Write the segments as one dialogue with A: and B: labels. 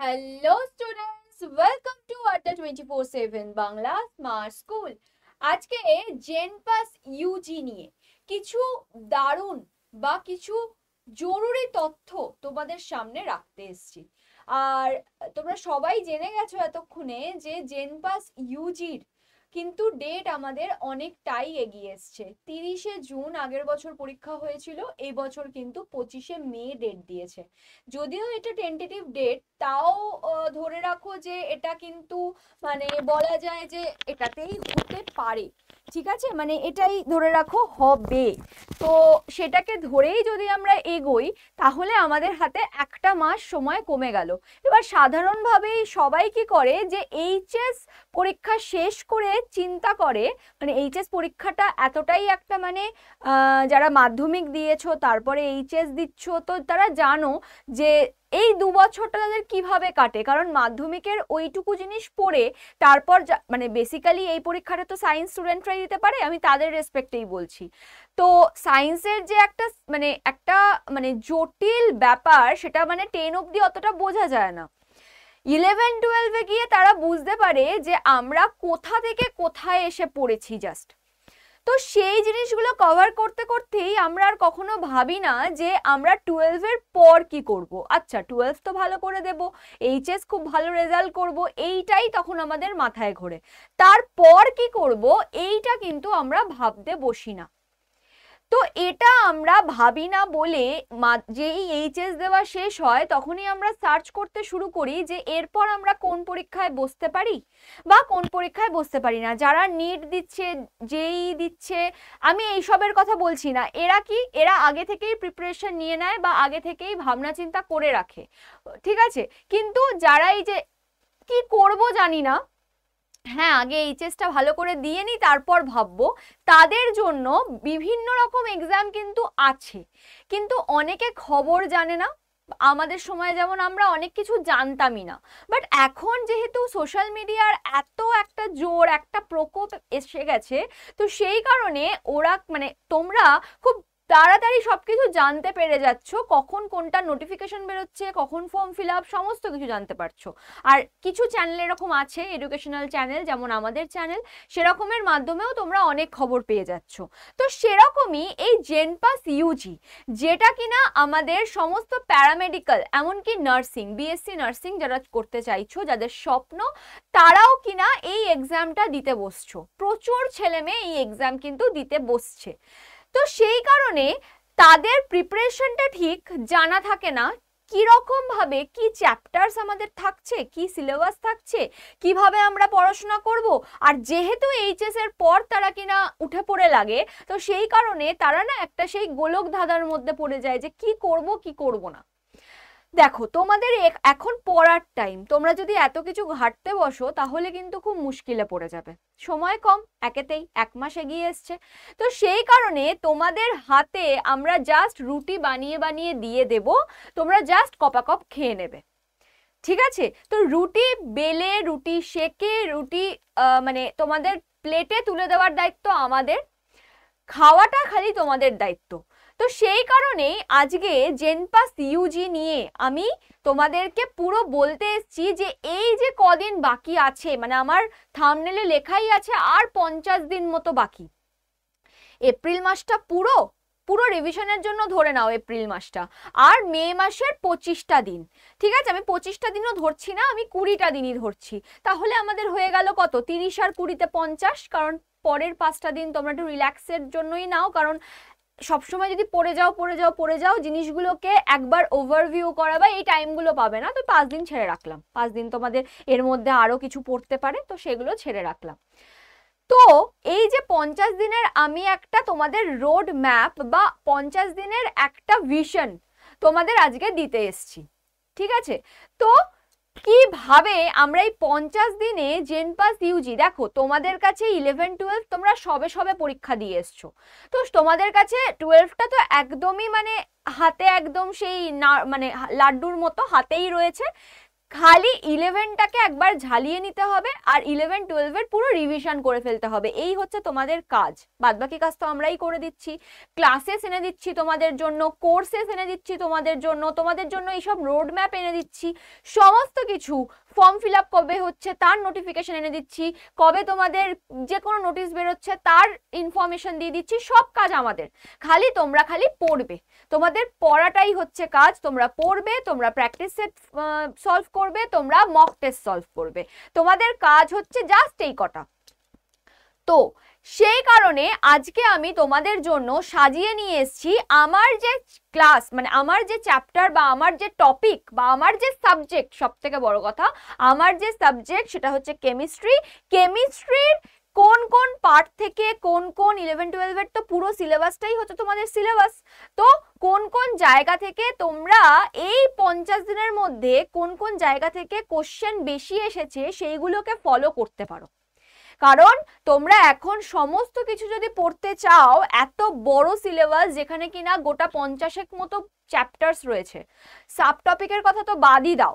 A: Hello students, welcome to আড্ডা 24/7 Bangla smart school. আজকে gen pass Yuji নিয়ে কিছু দারুণ বা কিছু জরুরি তথ্য তোমাদের সামনে রাখতে এসেছি। আর তোমরা সবাই জেনে গেছো এতক্ষণে যে জেন পাস ইউজির কিন্তু ডেট আমাদের অনেকটাই এগিয়ে এসছে। 30শে জুন আগের বছর পরীক্ষা হয়েছিল, এই বছর কিন্তু 25শে মে ডেট দিয়েছে। যদিও এটা টেন্টেটিভ ডেট, তাও ধরে রাখো যে এটা কিন্তু মানে বলা যায় যে এটাতেই হতে পারে। ঠিক আছে, মানে এটাই ধরে রাখো হবে। তো সেটাকে ধরেই যদি আমরা এগোই তাহলে আমাদের হাতে একটা মাস সময় কমে গেল। এবার সাধারণভাবেই সবাই কি করে যে এইচএস পরীক্ষা শেষ করে চিন্তা করে, মানে এইচএস পরীক্ষাটা এতটাই একটা মানে যারা মাধ্যমিক দিয়েছো তারপরে এইচএস দিচ্ছ, তো তারা জানো যে এই 2 বছরটা তাদের কিভাবে কাটে, কারণ মাধ্যমিকের ওইটুকু জিনিস পড়ে তারপর মানে বেসিক্যালি এই পরীক্ষাটা তো সায়েন্স স্টুডেন্টরাই দিতে পারে, আমি তাদের রেসপেক্টেই বলছি। তো সায়েন্সের যে একটা জটিল ব্যাপার, সেটা মানে 10 অবধি অতটা বোঝা যায় না। 11-12-এ গিয়ে তারা বুঝতে পারে যে আমরা কোথা থেকে কোথায় এসে পড়েছি জাস্ট। তো সেই জিনিসগুলো কভার করতে করতেই আমরা আর কখনো ভাবি না যে আমরা 12-এর পর কি করব। আচ্ছা, 12 তো ভালো করে দেব, এইচএস খুব ভালো রেজাল্ট করব, এইটাই তখন আমাদের মাথায় ঘোরে। তারপর কি করব এইটা কিন্তু আমরা ভাবতে বসি না। তো এটা আমরা ভাবি না বলে যেই এইচএস দেওয়া শেষ হয় তখনই আমরা সার্চ করতে শুরু করি যে এরপর আমরা কোন পরীক্ষায় বসতে পারি বা কোন পরীক্ষায় বসতে পারি না। যারা নিট দিচ্ছে, জেই দিচ্ছে, আমি এইসবের কথা বলছি না। এরা আগে থেকেই প্রিপারেশন নিয়ে নেয় বা আগে থেকেই ভাবনা চিন্তা করে রাখে, ঠিক আছে। কিন্তু যারা এই যে কি করব জানি না, হ্যাঁ আগে এইচএসটা ভালো করে দিয়ে নি তারপর ভাববো, তাদের জন্য বিভিন্ন রকম এক্সাম কিন্তু আছে। কিন্তু অনেকে খবর জানে না। আমাদের সময় যেমন আমরা অনেক কিছু জানতামই না, বাট এখন যেহেতু সোশ্যাল মিডিয়ার এত একটা জোর, একটা প্রকোপ এসে গেছে, তো সেই কারণে ওরা মানে তোমরা খুব তাড়াতাড়ি সবকিছু জানতে পেরে যাচ্ছ, কখন কোনটা নোটিফিকেশন বেরোচ্ছে, কখন ফর্ম ফিল আপ, সমস্ত কিছু জানতে পারছো। আর কিছু চ্যানেল এরকম আছে, এডুকেশনাল চ্যানেল, যেমন আমাদের চ্যানেল, সেরকমের মাধ্যমেও তোমরা অনেক খবর পেয়ে যাচ্ছ। তো সেরকমই এই জেন পাস ইউজি, যেটা কিনা আমাদের সমস্ত প্যারামেডিক্যাল, এমনকি নার্সিং, বিএসসি নার্সিং যারা করতে চাইছো, যাদের স্বপ্ন, তারাও কিনা এই এক্সামটা দিতে বসছো। প্রচুর ছেলে মেয়ে এই এক্সাম কিন্তু দিতে বসছে। তো সেই কারণে তাদের প্রিপারেশনটা ঠিক জানা থাকে না, কিরকম ভাবে কি চ্যাপ্টার্স আমাদের থাকছে, কি সিলেবাস থাকছে, কিভাবে আমরা পড়াশোনা করব। আর যেহেতু এইচএস এর পর তারা কিনা উঠে পড়ে লাগে, তো সেই কারণে তারা না একটা সেই গোলক ধাঁধার মধ্যে পড়ে যায় যে কি করব কি করব না। দেখো, তোমাদের এখন পড়ার টাইম, তোমরা যদি এত কিছু ঘাটতে বসো তাহলে কিন্তু খুব মুশকিলে পড়ে যাবে। সময় কম, একেতেই 1 মাস এগিয়ে এসছে। তো সেই কারণে তোমাদের হাতে আমরা জাস্ট রুটি বানিয়ে বানিয়ে দিয়ে দেব, তোমরা জাস্ট কপাকপ খেয়ে নেবে। ঠিক আছে, তো রুটি বেলে, রুটি সেকে, রুটি মানে তোমাদের প্লেটে তুলে দেওয়ার দায়িত্ব আমাদের, খাওয়াটা খালি তোমাদের দায়িত্ব। তো সেই কারণেই আজকে জেন পাস ইউজি নিয়ে আমি তোমাদেরকে পুরো বলতে এসেছি যে এই যে কদিন বাকি আছে, মানে আমার থাম্বনেলে লেখাই আছে আর 50 দিন মতো বাকি। এপ্রিল মাসটা পুরো পুরো রিভিশনের জন্য ধরে নাও এপ্রিল মাসটা, আর মে মাসের 25টা দিন। ঠিক আছে, আমি 25টা দিনও ধরছি না, আমি 20টা দিনই ধরছি। তাহলে আমাদের হয়ে গেল কত, 30 আর 20-তে 50, কারণ পরের 5টা দিন তোমরা একটু রিল্যাক্সের জন্যই নাও, কারণ সবসময় যদি পড়ে যাও জিনিসগুলোকে একবার ওভারভিউ করা বা এই টাইমগুলো পাবে না। তো 5 দিন ছেড়ে রাখলাম, 5 দিন তোমাদের এর মধ্যে আরো কিছু পড়তে পারে, তো সেগুলো ছেড়ে রাখলাম। তো এই যে 50 দিনের আমি একটা তোমাদের রোড ম্যাপ বা 50 দিনের একটা ভিশন তোমাদের আজকে দিতে এসছি। ঠিক আছে, তো কিভাবে আমরা এই 50 দিনে জেন পাস ইউজি, দেখো তোমাদের কাছে 11-12 তোমরা সবে সবে পরীক্ষা দিয়ে এসছো, তো তোমাদের কাছে 12টা তো একদমই মানে হাতে একদম সেই না মানে লাড্ডুর মতো হাতেই রয়েছে। খালি 11টাকে একবার ঝালিয়ে নিতে হবে আর 11-12 এর পুরো রিভিশন করে ফেলতে হবে। এই হচ্ছে তোমাদের কাজ। বাদবাকি কাজ তো আমরাই করে দিচ্ছি, ক্লাসেস এনে দিচ্ছি তোমাদের জন্য, কোর্সেস এনে দিচ্ছি তোমাদের জন্য এইসব রোড ম্যাপ এনে দিচ্ছি, সমস্ত কিছু। ফর্ম ফিল আপ কবে হচ্ছে তার নোটিফিকেশন এনে দিচ্ছি, কবে তোমাদের যে কোনো নোটিশ বেরোচ্ছে তার ইনফরমেশন দিয়ে দিচ্ছি, সব কাজ আমাদের। তোমরা খালি পড়বে, তোমাদের পড়াটাই হচ্ছে কাজ। তোমরা পড়বে, তোমরা প্র্যাকটিস সেট সলভ করবে, তোমরা মক টেস্ট সলভ করবে, তোমাদের কাজ হচ্ছে জাস্ট এই কটা। তো সেই কারণে আজকে আমি তোমাদের জন্য সাজিয়ে নিয়ে এসেছি আমার যে ক্লাস, মানে আমার যে চ্যাপ্টার বা আমার যে টপিক বা আমার যে সাবজেক্ট, সব থেকে বড় কথা আমার যে সাবজেক্ট সেটা হচ্ছে কেমিস্ট্রি। কেমিস্ট্রির কোন কোন পার্ট থেকে কোন 11-12 এর তো পুরো সিলেবাসটাই হচ্ছে তোমাদের সিলেবাস। তো কোন কোন জায়গা থেকে তোমরা এই 50 দিনের মধ্যে কোন কোন জায়গা থেকে কোশ্চেন বেশি এসেছে সেইগুলোকে ফলো করতে পারো। কারণ তোমরা এখন সমস্ত কিছু যদি পড়তে চাও, এত বড় সিলেবাস যেখানে কিনা গোটা 50 মতো চ্যাপ্টার্স রয়েছে, সাব টপিকের কথা তো বাদই দাও,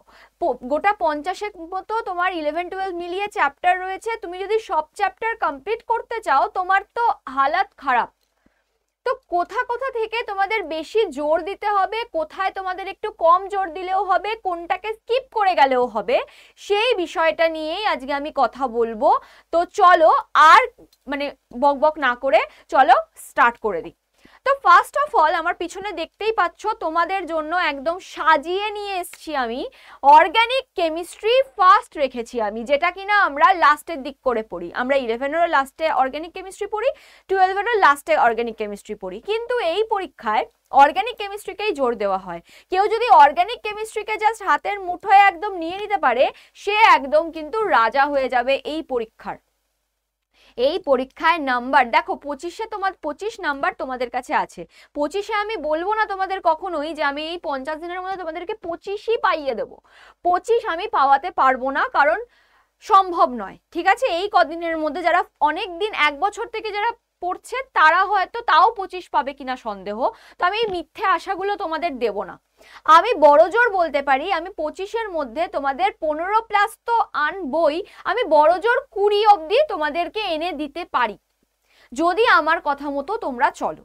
A: গোটা 50 মতো তোমার 11-12 মিলিয়ে চ্যাপ্টার রয়েছে। তুমি যদি সব চ্যাপ্টার কমপ্লিট করতে চাও তোমার তো হালাত খারাপ। তো কোথা কোথা থেকে তোমাদের বেশি জোর দিতে হবে, কোথায় তোমাদের একটু কম জোর দিলেও হবে, কোনটাকে স্কিপ করে গেলেও হবে, সেই বিষয়টা নিয়েই আজকে আমি কথা বলবো। তো চলো আর মানে বকবক না করে চলো স্টার্ট করে দিই। তো ফার্স্ট অফ অল আমার পিছনে দেখতেই পাচ্ছ তোমাদের জন্য একদম সাজিয়ে নিয়ে এসেছি আমি অর্গানিক কেমিস্ট্রি। ফার্স্ট রেখেছি আমি, যেটা কিনা আমরা লাস্টের দিক করে পড়ি। আমরা 11-এরও লাস্টে অর্গানিক কেমিস্ট্রি পড়ি, 12-এরও লাস্টে অর্গানিক কেমিস্ট্রি পড়ি, কিন্তু এই পরীক্ষায় অর্গানিক কেমিস্ট্রিকেই জোর দেওয়া হয়। কেউ যদি অর্গানিক কেমিস্ট্রিকে জাস্ট হাতের মুঠোয় একদম নিয়ে নিতে পারে, সে একদম কিন্তু রাজা হয়ে যাবে এই পরীক্ষার। এই পরীক্ষায় নাম্বার দেখো 25-এ তোমার 25 নাম্বার তোমাদের কাছে আছে। 25-এ আমি বলবো না তোমাদের কখনোই যে আমি এই 50 দিনের মধ্যে তোমাদেরকে 25ই পাইয়ে দেবো। 25 আমি পাওয়াতে পারবো না, কারণ সম্ভব নয়। ঠিক আছে, এই কদিনের মধ্যে যারা অনেক দিন 1 বছর থেকে যারা পড়ছে তারা হয়তো তাও 25 পাবে কিনা সন্দেহ। তো আমি এই মিথ্যে আশাগুলো তোমাদের দেব না। আমি বড়জোর বলতে পারি আমি 25-এর মধ্যে তোমাদের 15+ তো আনবই, আমি বড়জোর 20 অবধি তোমাদেরকে এনে দিতে পারি যদি আমার কথা মতো তোমরা চলো।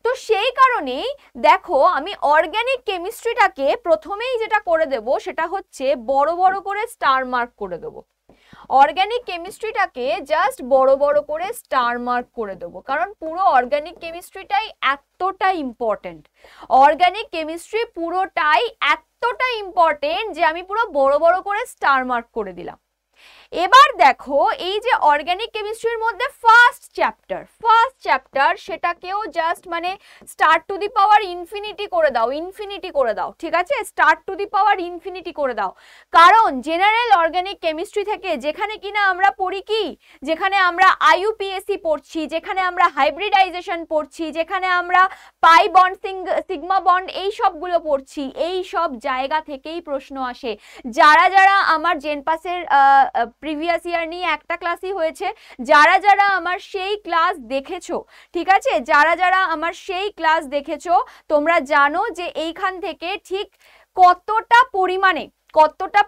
A: তো সেই কারণেই দেখো আমি অর্গানিক কেমিস্ট্রিটাকে প্রথমেই যেটা করে দেব সেটা হচ্ছে বড় বড় করে স্টার মার্ক করে দেবো। অর্গানিক কেমিস্ট্রিটাকে জাস্ট বড় বড় করে স্টার মার্ক করে দেবো, কারণ পুরো অর্গানিক কেমিস্ট্রিটাই এতটা ইম্পর্টেন্ট। অর্গানিক কেমিস্ট্রি পুরোটাই এতটা ইম্পর্টেন্ট যে আমি পুরো বড় বড় করে স্টার মার্ক করে দিলাম। এবার দেখো এই যে অর্গানিক কেমিস্ট্রির মধ্যে ফার্স্ট চ্যাপ্টার সেটাকেও জাস্ট মানে star to the power infinity করে দাও, ঠিক আছে, star to the power infinity করে দাও। কারণ জেনারেল অর্গানিক কেমিস্ট্রি থেকে যেখানে কিনা আমরা পড়ি কি, যেখানে আমরা আইইউপিএসসি পড়ছি, যেখানে আমরা হাইব্রিডাইজেশন পড়ছি, যেখানে আমরা পাই বন্ড সিগমা বন্ড এই সবগুলো পড়ছি, এই সব জায়গা থেকেই প্রশ্ন আসে। যারা যারা আমার জেনপাসের প্রিভিয়াস ইয়ার নিয়ে একটা ক্লাসই হয়েছে, যারা যারা আমার সেই ক্লাস দেখেছো, ঠিক আছে, যারা যারা আমার সেই ক্লাস দেখেছো তোমরা জানো যে এইখান থেকে ঠিক কতটা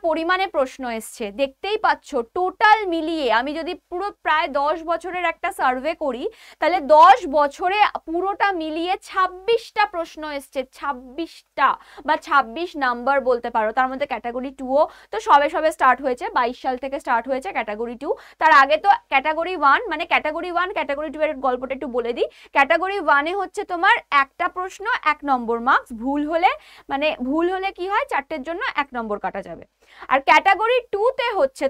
A: পরিমাণে প্রশ্ন এসছে। দেখতেই পাচ্ছ টোটাল মিলিয়ে আমি যদি পুরো প্রায় 10 বছরের একটা সার্ভে করি, তাহলে 10 বছরে পুরোটা মিলিয়ে 26টা প্রশ্ন এসছে। 26টা বা 26 নাম্বার বলতে পারো। তার মধ্যে ক্যাটাগরি 2ও তো সবে স্টার্ট হয়েছে, 22 সাল থেকে স্টার্ট হয়েছে ক্যাটাগরি 2। তার আগে তো ক্যাটাগরি 1, মানে ক্যাটাগরি 1 ক্যাটাগরি 2 এর গল্পটা একটু বলে দিই। ক্যাটাগরি 1-এ হচ্ছে তোমার একটা প্রশ্ন 1 নম্বর মার্কস, ভুল হলে কি হয় 4টের জন্য 1 নম্বর কাটা যাবে। আর ক্যাটাগরি 2-তে হচ্ছে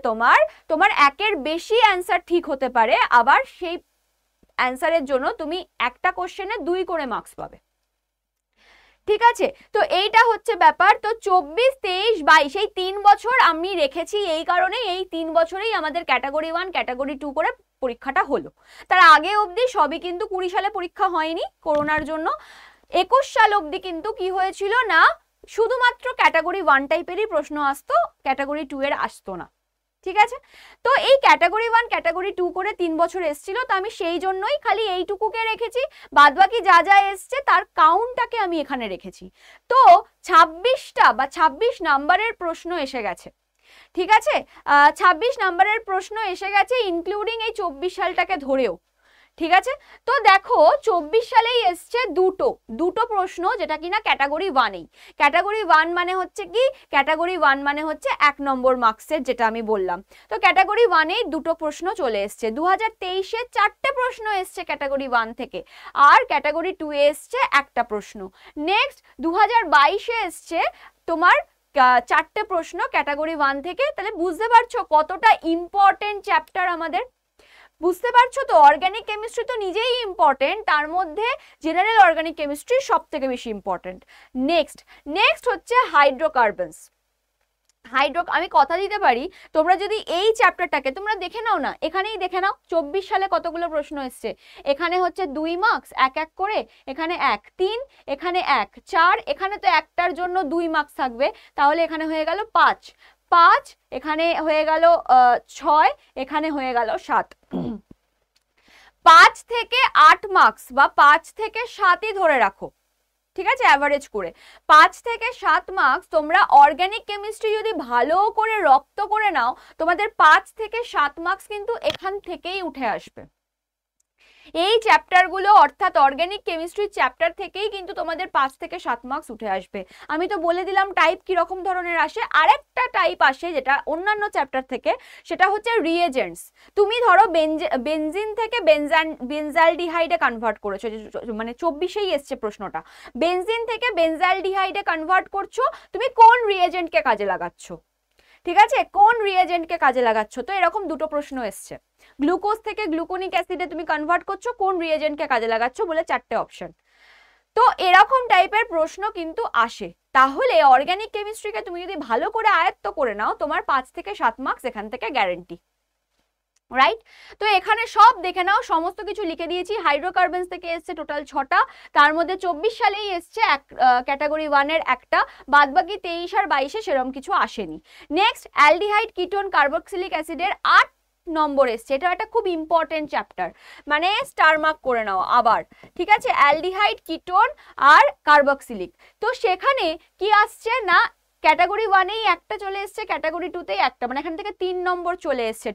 A: তোমার একের বেশি অ্যান্সার ঠিক হতে পারে, আবার সেই অ্যান্সারের জন্য তুমি একটা কোশ্চেনে 2 করে মার্কস পাবে। ঠিক আছে, তো এইটা হচ্ছে ব্যাপার। তো 24, 23, 22 এই 3 বছর আমি রেখেছি এই কারণে, এই 3 বছরেই আমাদের ক্যাটাগরি 1 ক্যাটাগরি 2 করে পরীক্ষাটা হলো। তার আগে অবধি সবই কিন্তু 20 সালে পরীক্ষা হয়নি করোনার জন্য। 21 সাল অবধি কিন্তু কি হয়েছিল না, শুধুমাত্র ক্যাটাগরি 1 টাইপেরই প্রশ্ন আসতো, ক্যাটাগরি 2 এর আসতো না। ঠিক আছে, তো এই ক্যাটাগরি 1 ক্যাটাগরি 2 করে 3 বছর এসেছিল, তো আমি সেই জন্যই খালি এইটুকুকে রেখেছি, বাদবাকি যা যা এসছে তার কাউন্টটাকে আমি এখানে রেখেছি। তো 26টা বা 26 নাম্বারের প্রশ্ন এসে গেছে। ঠিক আছে, 26 নাম্বারের প্রশ্ন এসে গেছে ইনক্লুডিং এই 24 সালটাকে ধরেও। ঠিক আছে, তো দেখো 24 সালেই এসছে দুটো প্রশ্ন যেটা কিনা ক্যাটাগরি 1এই। ক্যাটাগরি 1 মানে হচ্ছে কি, ক্যাটাগরি 1 মানে হচ্ছে 1 নম্বর মার্কসের, যেটা আমি বললাম। তো ক্যাটাগরি 1এই দুটো প্রশ্ন চলে এসছে। 2023-এ 4টে প্রশ্ন এসছে ক্যাটাগরি 1 থেকে, আর ক্যাটাগরি 2-এ এসছে একটা প্রশ্ন। নেক্সট 2022-এ এসছে তোমার 4টে প্রশ্ন ক্যাটাগরি 1 থেকে। তাহলে বুঝতে পারছো কতটা ইম্পর্টেন্ট চ্যাপ্টার আমাদের, বুঝতে পারছো তো? অর্গানিক কেমিস্ট্রি তো নিজেই ইম্পর্টেন্ট, তার মধ্যে জেনারেল অর্গানিক কেমিস্ট্রি সব থেকে বেশি ইম্পর্টেন্ট। নেক্সট হচ্ছে হাইড্রোকার্বনস। আমি কথা দিতে পারি, তোমরা যদি এই চ্যাপ্টারটাকে তোমরা দেখে নাও না, এখানেই দেখে নাও 24 সালে কতগুলো প্রশ্ন এসছে। এখানে হচ্ছে 2 মার্কস এক এক করে, এখানে 1 3, এখানে 1 4, এখানে তো একটার জন্য 2 মার্কস থাকবে, তাহলে এখানে হয়ে গেল 5, এখানে হয়ে গেল 6, এখানে হয়ে গেল 7। 5 থেকে 8 মার্কস বা 5 থেকে 7ই ধরে রাখো, ঠিক আছে, অ্যাভারেজ করে 5 থেকে 7 মার্কস তোমরা অর্গানিক কেমিস্ট্রি যদি ভালো করে রপ্ত করে নাও, তোমাদের 5 থেকে 7 মার্কস কিন্তু এখান থেকেই উঠে আসবে। এই চ্যাপ্টারগুলো অর্থাৎ অর্গানিক কেমিস্ট্রি চ্যাপ্টার থেকেই কিন্তু তোমাদের 5 থেকে 7 মার্কস উঠে আসবে। আমি তো বলে দিলাম টাইপ কি রকম ধরনের আসে। আরেকটা টাইপ আসে যেটা অন্যান্য চ্যাপ্টার থেকে, সেটা হচ্ছে রিএজেন্টস। তুমি ধরো বেনজিন থেকে বেনজালডিহাইডে কনভার্ট করেছো, মানে 24-এই এসছে প্রশ্নটা, বেনজিন থেকে বেনজালডিহাইডে কনভার্ট করছো, তুমি কোন রিএজেন্টকে কাজে লাগাচ্ছ? ঠিক আছে, কোন রিএজেন্টকে কাজে লাগাচ্ছ? তো এরকম দুটো প্রশ্ন এসছে। গ্লুকোজ থেকে গ্লুকোনিক অ্যাসিডে তুমি কনভার্ট করছো, কোন রিএজেন্টকে কাজে লাগাচ্ছ বলে 4টে অপশন। তো এরকম টাইপের প্রশ্ন কিন্তু আসে। তাহলে অর্গানিক কেমিস্ট্রিকে তুমি যদি ভালো করে আয়ত্ত করে নাও, তোমার 5 থেকে 7 মার্কস এখান থেকে গ্যারেন্টি, রাইট? তো এখানে সব দেখে নাও, সমস্ত কিছু লিখে দিয়েছি। হাইড্রোকার্বনস থেকে এসছে টোটাল 6টা, তার মধ্যে 24 সালেই এসছে ক্যাটাগরি 1-এর একটা, বাদ বাকি 23 আর 22-এ সেরকম কিছু আসেনি। নেক্সট অ্যালডিহাইড কিটোন কার্বক্সিলিক অ্যাসিডের 8 নম্বর এসছে। এটা একটা খুব ইম্পর্টেন্ট চ্যাপ্টার, মানে স্টার মার্ক করে নাও আবার, ঠিক আছে? অ্যালডিহাইড কিটোন আর কার্বক্সিলিক। তো সেখানে কি আসছে না, ক্যাটাগরি 1-এই একটা চলে এসছে, ক্যাটাগরি 2-তেই একটা, মানে এখান থেকে 3 নম্বর চলে এসছে।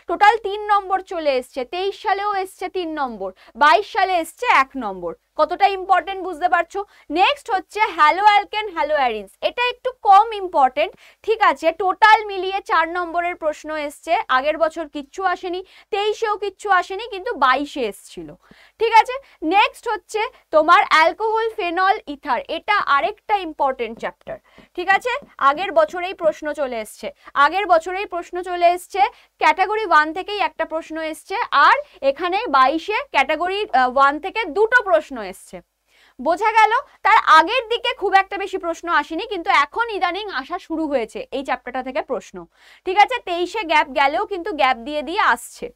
A: টোটাল 3 নম্বর চলে এসছে। 23 সালেও এসছে 3 নম্বর, 22 সালে এসছে 1 নম্বর। কতটা ইম্পর্টেন্ট বুঝতে পারছো? নেক্সট হচ্ছে হ্যালো অ্যালকেন হ্যালো অ্যারিনস। এটা একটু কম ইম্পর্টেন্ট, ঠিক আছে? টোটাল মিলিয়ে 4 নম্বরের প্রশ্ন এসছে। আগের বছর কিচ্ছু আসেনি, 23-এও কিচ্ছু আসেনি, কিন্তু 22-এ এসছিল, ঠিক আছে? নেক্সট হচ্ছে তোমার অ্যালকোহল ফেনল ইথার। এটা আরেকটা ইম্পর্টেন্ট চ্যাপ্টার, ঠিক আছে? আগের বছরেই প্রশ্ন চলে এসছে, ক্যাটাগরি 1 থেকেই একটা প্রশ্ন এসছে, আর এখানে 22-এ ক্যাটাগরি 1 থেকে দুটো প্রশ্ন এসছে। বোঝা গেল? তার আগের দিকে খুব একটা বেশি প্রশ্ন আসেনি, কিন্তু এখন ইদানিং আসা শুরু হয়েছে এই চ্যাপ্টারটা থেকে প্রশ্ন, ঠিক আছে? 23-এ গ্যাপ গেলেও কিন্তু গ্যাপ দিয়ে আসছে,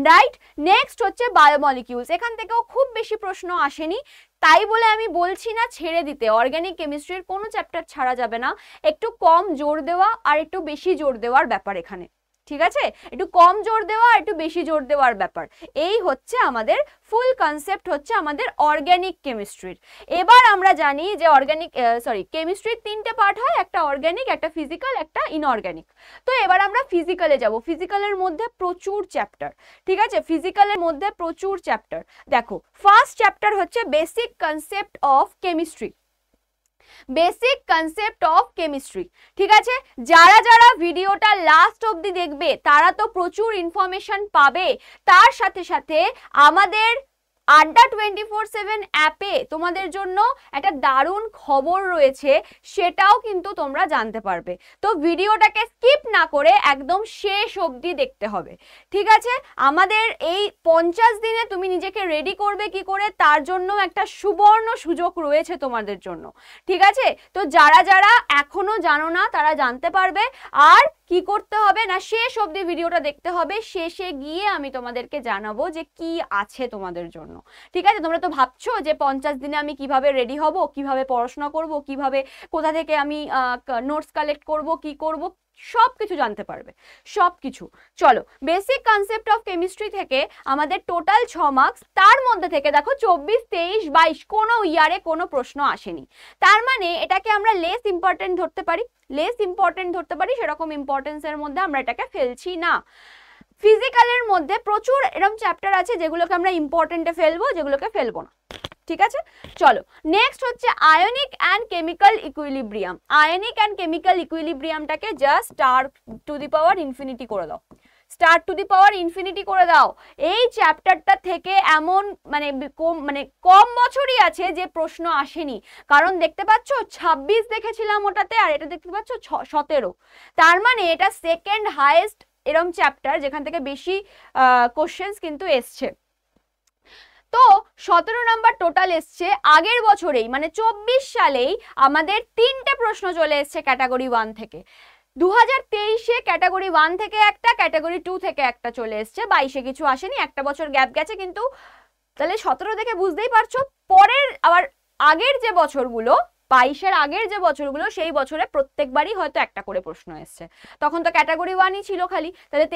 A: রাইট? নেক্সট হচ্ছে বায়োমলিকিউলস। এখান থেকেও খুব বেশি প্রশ্ন আসেনি, তাই বলে আমি বলছি না ছেড়ে দিতে। অর্গানিক কেমিস্ট্রির কোনো চ্যাপ্টার ছাড়া যাবে না, একটু কম জোর দেওয়া আর একটু বেশি জোর দেওয়ার ব্যাপার এখানে, ঠিক আছে? একটু কম জোর দেওয়া, একটু বেশি জোর দেওয়ার ব্যাপার, এই হচ্ছে আমাদের ফুল কনসেপ্ট, হচ্ছে আমাদের অর্গানিক কেমিস্ট্রির। এবার আমরা জানি যে কেমিস্ট্রির 3টে পার্ট হয়, একটা অর্গানিক, একটা ফিজিক্যাল, একটা ইনঅর্গানিক। তো এবার আমরা ফিজিক্যালে যাব। ফিজিক্যালের মধ্যে প্রচুর চ্যাপ্টার, ঠিক আছে? ফিজিক্যালের মধ্যে প্রচুর চ্যাপ্টার। দেখো, ফার্স্ট চ্যাপ্টার হচ্ছে basic concept of chemistry. Basic concept of chemistry, ঠিক আছে? যারা যারা ভিডিওটা লাস্ট অবধি দেখবে তারা তো প্রচুর ইনফরমেশন পাবে। তার সাথে সাথে আমাদের আড্ডা 24/7 অ্যাপে তোমাদের জন্য একটা দারুণ খবর রয়েছে, সেটাও কিন্তু তোমরা জানতে পারবে। তো ভিডিওটাকে স্কিপ না করে একদম শেষ অবধি দেখতে হবে, ঠিক আছে? আমাদের এই 50 দিনে তুমি নিজেকে রেডি করবে কি করে, তার জন্য একটা সুবর্ণ সুযোগ রয়েছে তোমাদের জন্য, ঠিক আছে? তো যারা যারা এখনো জানো না তারা জানতে পারবে। আর কি করতে হবে না, শেষ অবধি ভিডিওটা দেখতে হবে। শেষে গিয়ে আমি তোমাদেরকে জানাবো যে কি আছে তোমাদের জন্য, ঠিক আছে? তোমরা তো ভাবছো যে 50 দিনে আমি কিভাবে রেডি হব, কিভাবে পড়াশোনা করব, কিভাবে কোথা থেকে আমি নোটস কালেক্ট করব, কি করব, সবকিছু জানতে পারবে, সবকিছু। চলো, বেসিক কনসেপ্ট অফ কেমিস্ট্রি থেকে আমাদের টোটাল 6 মার্কস, তার মধ্যে থেকে দেখো 24, 23, 22 কোনো ইয়ারে কোনো প্রশ্ন আসেনি। তার মানে এটাকে আমরা লেস ইম্পর্টেন্ট ধরতে পারি, সেরকম ইম্পর্টেন্সের মধ্যে আমরা এটাকে ফেলছি না। ফিজিক্যালের মধ্যে প্রচুর এরকম চ্যাপ্টার আছে যেগুলোকে আমরা ইম্পর্টেন্টে ফেলবো, যেগুলোকে ফেলবো না, ঠিক আছে। চলো, নেক্সট হচ্ছে ionic and chemical equilibrium. Ionic and chemical ইকুইলিব্রিয়ামটাকে just star to the power infinity করে দাও, star to the power infinity করে দাও। এই চ্যাপ্টারটা থেকে এমন কম বছরই আছে যে প্রশ্ন আসেনি, কারণ দেখতে পাচ্ছ 26 দেখেছিলাম ওটাতে, আর এটা দেখতে পাচ্ছ 17। তার মানে এটা সেকেন্ড হাইয়েস্ট এরম চ্যাপ্টার যেখান থেকে বেশি কোশ্চেন্স কিন্তু এসছে। তো 17 নাম্বার টোটাল এসছে আগের বছরেই, মানে 24 সালেই আমাদের 3টে প্রশ্ন চলে এসছে ক্যাটাগরি 1 থেকে। 2023-এ ক্যাটাগরি 1 থেকে একটা, ক্যাটাগরি 2 থেকে একটা চলে এসছে, 22-এ কিছু আসেনি, একটা বছর গ্যাপ গেছে। কিন্তু তাহলে 17 দেখে বুঝতেই পারছো, পরের আবার আগের যে বছরগুলো, 22-এর আগের যে বছরগুলো, সেই বছরে প্রত্যেকবারই হয়তো একটা করে প্রশ্ন এসছে। তখন তো ক্যাটাগরি 1ই ছিল খালি, তাহলে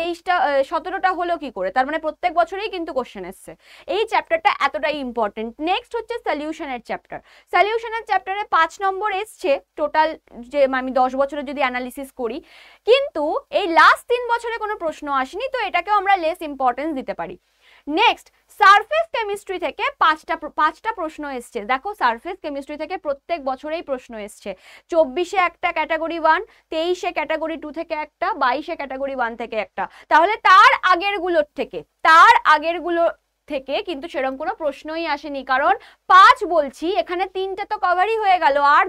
A: 17টা হলো কি করে? তার মানে প্রত্যেক বছরেই কিন্তু কোশ্চেন এসছে। এই চ্যাপ্টারটা এতটাই ইম্পর্টেন্ট। নেক্সট হচ্ছে সলিউশনের চ্যাপ্টার। সলিউশনের চ্যাপ্টারে 5 নম্বর এসছে টোটাল, যে আমি 10 বছরে যদি অ্যানালিসিস করি, কিন্তু এই লাস্ট 3 বছরে কোনো প্রশ্ন আসেনি, তো এটাকেও আমরা লেস ইম্পর্টেন্স দিতে পারি। নেক্সট, সারফেস কেমিস্ট্রি থেকে 5টা প্রশ্ন এসছে। দেখো, সারফেস কেমিস্ট্রি থেকে প্রত্যেক বছরেই প্রশ্ন এসছে। 24-এ একটা ক্যাটাগরি 1, 23-এ ক্যাটাগরি 2 থেকে একটা, 22-এ ক্যাটাগরি 1 থেকে একটা। তাহলে তার আগেরগুলোর থেকে কিন্তু সেরকম কোনো প্রশ্নই আসেনি, কারণ 5 বলছি, এখানে 3টে তো কভারই হয়ে গেল, আর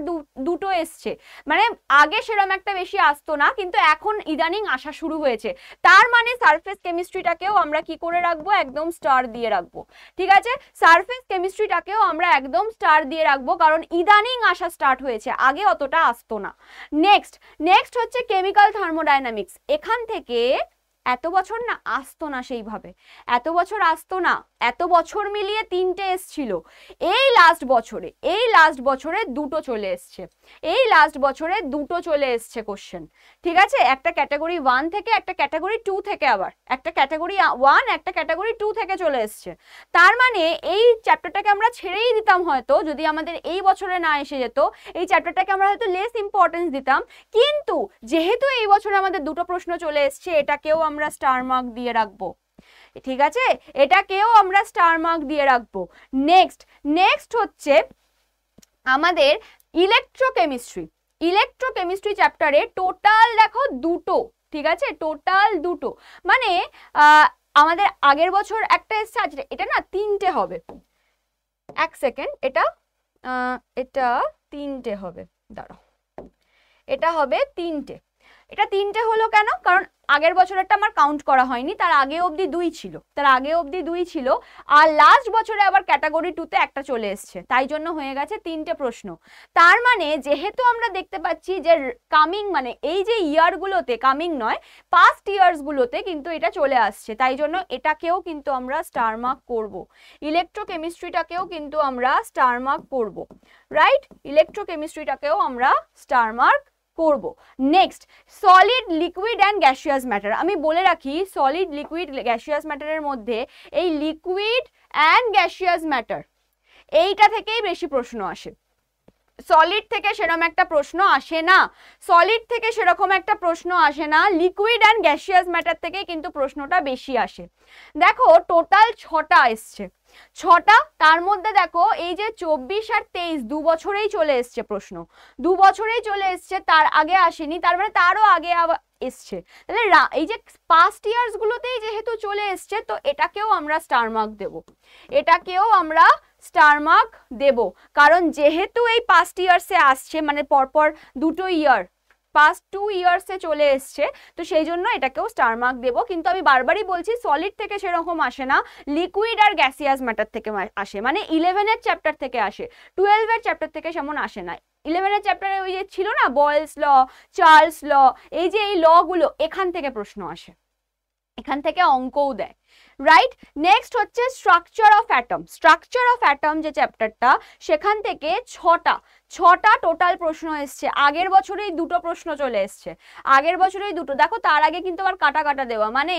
A: দুটো এসছে। মানে আগে সেরকম একটা বেশি আসতো না, কিন্তু এখন ইদানিং আসা শুরু হয়েছে। তার মানে সারফেস কেমিস্ট্রিটাকেও আমরা কি করে রাখবো? একদম স্টার দিয়ে রাখবো, ঠিক আছে। সারফেস কেমিস্ট্রিটাকেও আমরা একদম স্টার দিয়ে রাখবো, কারণ ইদানিং আসা স্টার্ট হয়েছে, আগে অতটা আসতো না। নেক্সট হচ্ছে কেমিক্যাল থার্মোডাইনামিক্স। এখান থেকে এত বছর না আসতো না, সেইভাবে এত বছর আসতো না, এত বছর মিলিয়ে 3টে এসছিল। এই লাস্ট বছরে দুটো চলে এসছে, কোশ্চেন, ঠিক আছে। একটা ক্যাটাগরি 1 থেকে, একটা ক্যাটাগরি 2 থেকে, আবার একটা ক্যাটাগরি 1, একটা ক্যাটাগরি 2 থেকে চলে এসছে। তার মানে এই চ্যাপ্টারটাকে আমরা ছেড়েই দিতাম হয়তো, যদি আমাদের এই বছরে না এসে যেত, এই চ্যাপ্টারটাকে আমরা হয়তো লেস ইম্পর্টেন্স দিতাম। কিন্তু যেহেতু এই বছরে আমাদের দুটো প্রশ্ন চলে এসছে, এটাকেও আমরা স্টার মার্ক দিয়ে রাখবো, ঠিক আছে, এটাকেও আমরা স্টার মার্ক দিয়ে রাখবো। নেক্সট হচ্ছে আমাদের ইলেকট্রোকেমিস্ট্রি চ্যাপ্টারে টোটাল দেখো দুটো, ঠিক আছে, টোটাল দুটো। মানে আমাদের আগের বছর একটা এসছে, এটা না 3টে হবে। এক সেকেন্ড, এটা 3টে হবে, দাঁড়াও, এটা হবে 3টে। এটা 3টে হলো কেন? কারণ আগের বছরটা আমার কাউন্ট করা হয়নি, তার আগে অবধি 2 ছিল, আর লাস্ট বছরে আবার ক্যাটাগরি 2-তে একটা চলে এসছে, তাই জন্য হয়ে গেছে 3টে প্রশ্ন। তার মানে যেহেতু আমরা দেখতে পাচ্ছি যে কামিং, মানে এই যে ইয়ারগুলোতে, কামিং নয়, পাস্ট ইয়ার্সগুলোতে কিন্তু এটা চলে আসছে, তাই জন্য এটাকেও কিন্তু আমরা স্টার মার্ক করব। ইলেকট্রোকেমিস্ট্রিটাকেও কিন্তু আমরা স্টার মার্ক করব, রাইট? ইলেকট্রোকেমিস্ট্রিটাকেও আমরা স্টার মার্ক করব। Next, solid, liquid and gaseous matter. আমি বলে রাখি, সলিড, লিকুইড, গ্যাসিয়াস ম্যাটারের মধ্যে এই লিকুইড অ্যান্ড গ্যাসিয়াস ম্যাটার, এইটা থেকেই বেশি প্রশ্ন আসে। সলিড থেকে সেরকম একটা প্রশ্ন আসে না, লিকুইড অ্যান্ড গ্যাসিয়াস ম্যাটার থেকে কিন্তু প্রশ্নটা বেশি আসে। দেখো, টোটাল 6টা এসছে, 6টা। তার মধ্যে দেখো এই যে 24 আর 23 2 বছরেই চলে এসছে প্রশ্ন, 2 বছরেই চলে এসছে, তার আগে আসেনি, তার মানে তারও আগে এসছে। তাহলে এই যে পাস্ট ইয়ার্স গুলোতেই যেহেতু চলে এসছে, তো এটাকেও আমরা স্টার মার্ক দেব, কারণ যেহেতু এই পাস্ট ইয়ার্সে আসছে, মানে পরপর দুটো ইয়ার, পাস্ট 2 ইয়ার্সে চলে এসছে, তো সেই জন্য এটাকেও স্টার মার্ক দেব। কিন্তু আমি বারবারই বলছি, সলিড থেকে সেরকম আসে না, লিকুইড আর গ্যাসিয়াস ম্যাটার থেকে আসে, মানে 11-এর চ্যাপ্টার থেকে আসে, 12-এর চ্যাপ্টার থেকে সেমন আসে না। 11-এর চ্যাপ্টারে ওই যে ছিল না, বয়েলস ল, চার্লস ল, এই যে এই ল গুলো, এখান থেকে প্রশ্ন আসে, এখান থেকে অঙ্কও দেয়, রাইট। নেক্সট হচ্ছে structure of atom. Structure of atom যে চ্যাপ্টারটা, সেখান থেকে ছটা টোটাল প্রশ্ন এসছে। আগের বছরেই 2টো প্রশ্ন চলে এসছে, আগের বছরেই 2টো। দেখো তার আগে কিন্তু আবার কাটা কাটা দেওয়া, মানে